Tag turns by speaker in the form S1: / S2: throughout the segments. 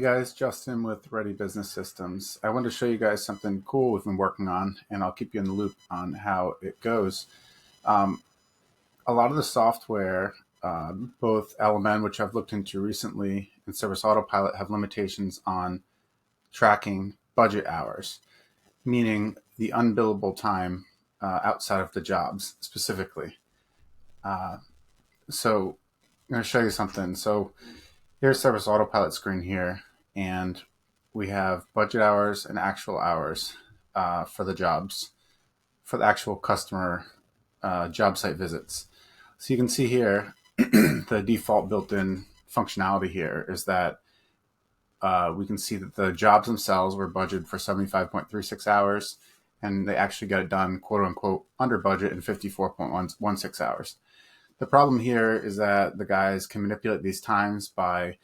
S1: guys, Justin with Ready Business Systems. I wanted to show you guys something cool we've been working on, and I'll keep you in the loop on how it goes. A lot of the software, both LMN, which I've looked into recently, and Service Autopilot have limitations on tracking budget hours, meaning the unbillable time outside of the jobs specifically. So I'm going to show you something. So here's Service Autopilot screen here, and we have budget hours and actual hours for the jobs, for the actual customer job site visits. So you can see here, the default built-in functionality here is that we can see that the jobs themselves were budgeted for 75.36 hours, and they actually got it done, quote unquote, under budget in 54.16 hours. The problem here is that the guys can manipulate these times by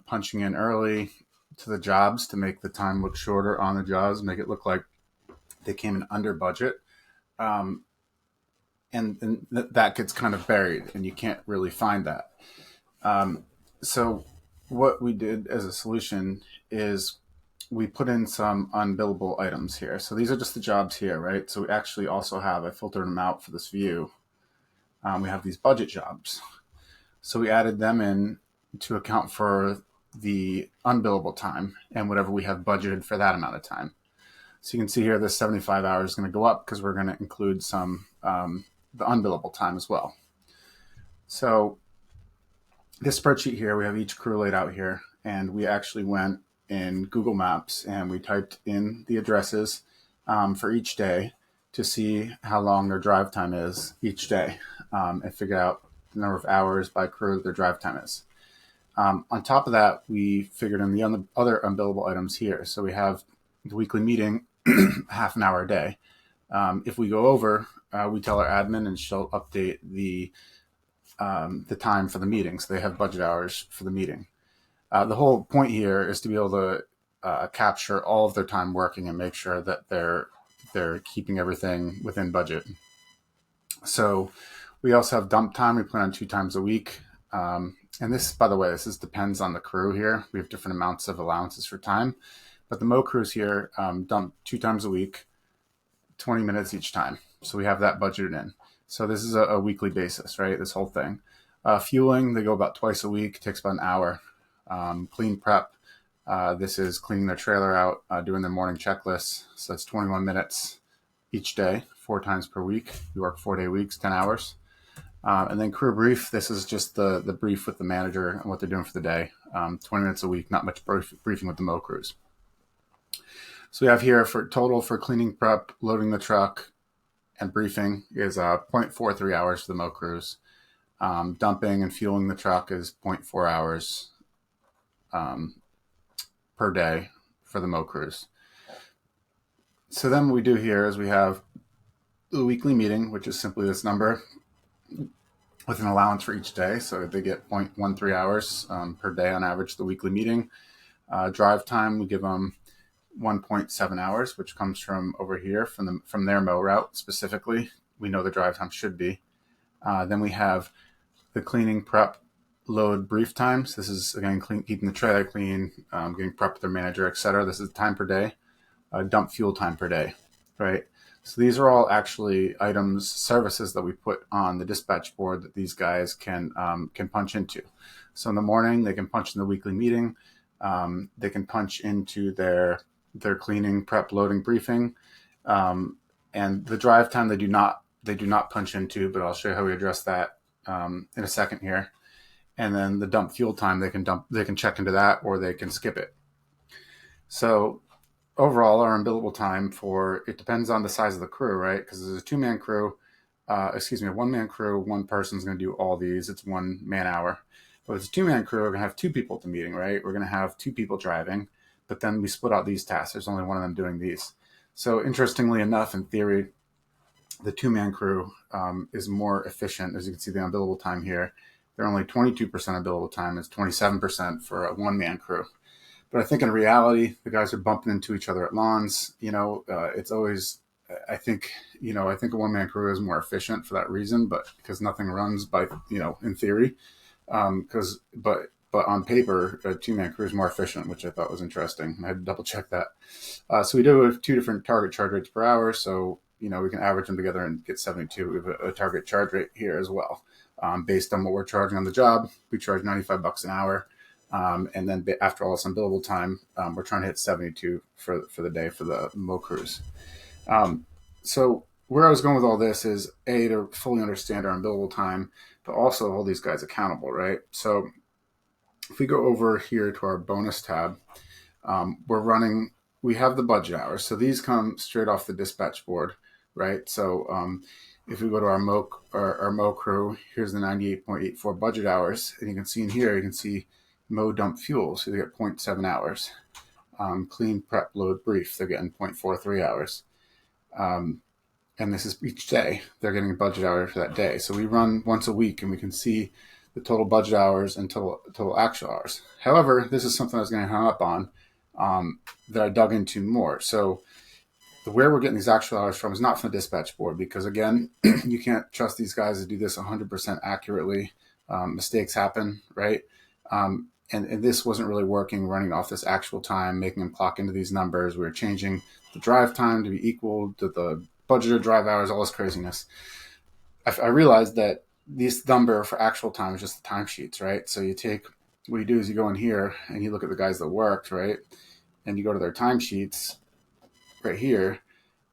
S1: punching in early to the jobs to make the time look shorter on the jobs, make it look like they came in under budget. And that gets kind of buried, and you can't really find that. So what we did as a solution is we put in some unbillable items here. So these are just the jobs here, right? So we actually also have, I filtered them out for this view. We have these budget jobs. So we added them in to account for the unbillable time and whatever we have budgeted for that amount of time. So you can see here, this 75 hours is going to go up because we're going to include some the unbillable time as well. So this spreadsheet here, we have each crew laid out here, and we actually went in Google Maps and we typed in the addresses for each day to see how long their drive time is each day, and figure out the number of hours by crew their drive time is. On top of that, we figured in the other unbillable items here. So we have the weekly meeting, half an hour a day. If we go over, we tell our admin, and she'll update the time for the meeting. So they have budget hours for the meeting. The whole point here is to be able to capture all of their time working and make sure that they're keeping everything within budget. So we also have dump time. We plan on 2 times a week. And this, by the way, this depends on the crew here. We have different amounts of allowances for time, but the Mo crews here dump 2 times a week, 20 minutes each time. So we have that budgeted in. So this is a weekly basis, right? This whole thing. Fueling, they go about twice a week, takes about an hour. Clean prep, this is cleaning their trailer out, doing their morning checklists. So that's 21 minutes each day, 4 times per week. We work 4-day weeks, 10 hours. And then crew brief, this is just the brief with the manager and what they're doing for the day. 20 minutes a week, not much briefing with the Mo crews. So we have here for total for cleaning prep, loading the truck, and briefing is 0.43 hours for the Mo crews. Dumping and fueling the truck is 0.4 hours per day for the Mo crews. So then what we do here is we have the weekly meeting, which is simply this number with an allowance for each day. So they get 0.13 hours per day on average, the weekly meeting. Drive time, we give them 1.7 hours, which comes from over here from their Mo route specifically. We know the drive time should be. Then we have the cleaning, prep, load, brief times. This is again keeping the trailer clean, getting prep with their manager, etc. This is time per day. Dump fuel time per day, right? So these are all actually items, services that we put on the dispatch board that these guys can punch into. So in the morning, they can punch in the weekly meeting. They can punch into their cleaning, prep, loading, briefing, and the drive time they do not punch into. But I'll show you how we address that in a second here. And then the dump fuel time, they can check into that, or they can skip it. So overall, our unbillable time it depends on the size of the crew, right? Because there's a 2-man crew, a 1-man crew, one person's going to do all these. It's 1 man hour. But if it's a 2-man crew, we're going to have 2 people at the meeting, right? We're going to have 2 people driving, but then we split out these tasks. There's only one of them doing these. So interestingly enough, in theory, the 2-man crew is more efficient. As you can see, the unbillable time here, they're only 22% billable time. It's 27% for a 1-man crew. But I think in reality, the guys are bumping into each other at lawns. It's always, I think a 1-man crew is more efficient for that reason, but because nothing runs by, in theory, but but on paper, a two-man crew is more efficient, which I thought was interesting. I had to double check that. So we do have two different target charge rates per hour. So, we can average them together and get 72. We have a target charge rate here as well. Based on what we're charging on the job, we charge $95 an hour. And then after all this unbillable time, we're trying to hit 72 for the day for the Mo crews. So where I was going with all this is to fully understand our unbillable time, but also hold these guys accountable, right? So if we go over here to our bonus tab, we have the budget hours. So these come straight off the dispatch board, right? So if we go to our Mo crew, here's the 98.84 budget hours. And you can see in here, you can see Mo dump fuel. So they get 0.7 hours. Clean prep load brief, they're getting 0.43 hours. And this is each day. They're getting a budget hour for that day. So we run once a week and we can see the total budget hours and total actual hours. However, this is something I was going to hang up on that I dug into more. So where we're getting these actual hours from is not from the dispatch board because, again, you can't trust these guys to do this 100% accurately. Mistakes happen, right? And this wasn't really working, running off this actual time, making them clock into these numbers. We were changing the drive time to be equal to the budgeted drive hours, all this craziness. I realized that this number for actual time is just the timesheets, right? So what you do is you go in here and you look at the guys that worked, right? And you go to their timesheets right here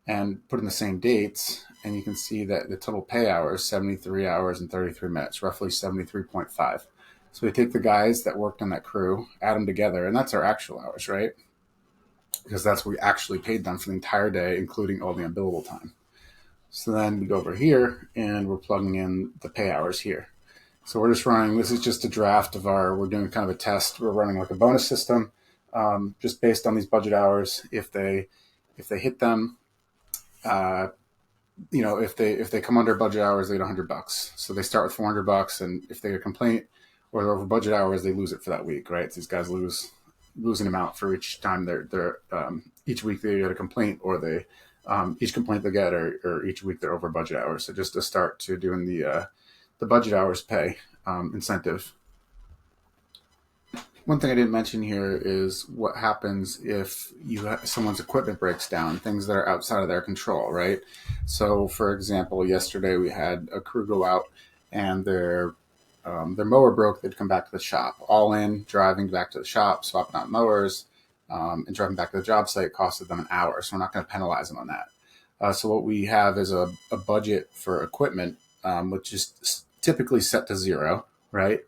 S1: and put in the same dates, and you can see that the total pay hours, 73 hours and 33 minutes, roughly 73.5. So we take the guys that worked on that crew, add them together, and that's our actual hours, right? Because that's what we actually paid them for the entire day, including all the unbillable time. So then we go over here and we're plugging in the pay hours here. So we're just running, this is just a draft of we're doing kind of a test. We're running like a bonus system, just based on these budget hours. If they hit them, if they come under budget hours, they get $100. So they start with $400, and if they get a complaint or they're over budget hours, they lose it for that week, right? So these guys lose an amount for each time they're each week they get a complaint, or they each complaint they get, or each week they're over budget hours. So just to start to doing the budget hours pay incentive. One thing I didn't mention here is what happens if someone's equipment breaks down, things that are outside of their control, right? So, for example, yesterday we had a crew go out and their mower broke. They'd come back to the shop, all in, driving back to the shop, swapping out mowers, and driving back to the job site costed them an hour. So we're not going to penalize them on that. So what we have is a budget for equipment, which is typically set to zero, right?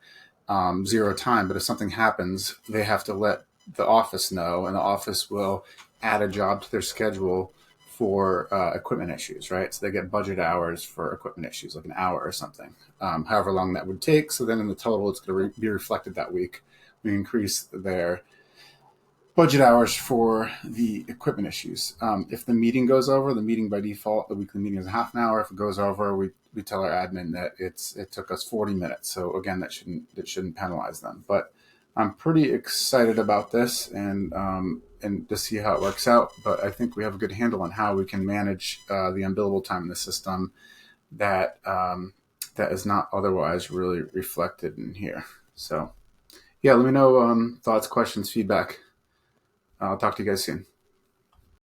S1: 0 time, but if something happens, they have to let the office know, and the office will add a job to their schedule for equipment issues, right? So they get budget hours for equipment issues, like an hour or something, however long that would take. So then in the total, it's going to be reflected that week. We increase their budget hours for the equipment issues. If the meeting goes over, the meeting by default, the weekly meeting is a half an hour. If it goes over, we tell our admin that it took us 40 minutes. So again, that shouldn't penalize them. But I'm pretty excited about this and to see how it works out. But I think we have a good handle on how we can manage the unbillable time in the system that is not otherwise really reflected in here. So yeah, let me know thoughts, questions, feedback. I'll talk to you guys soon.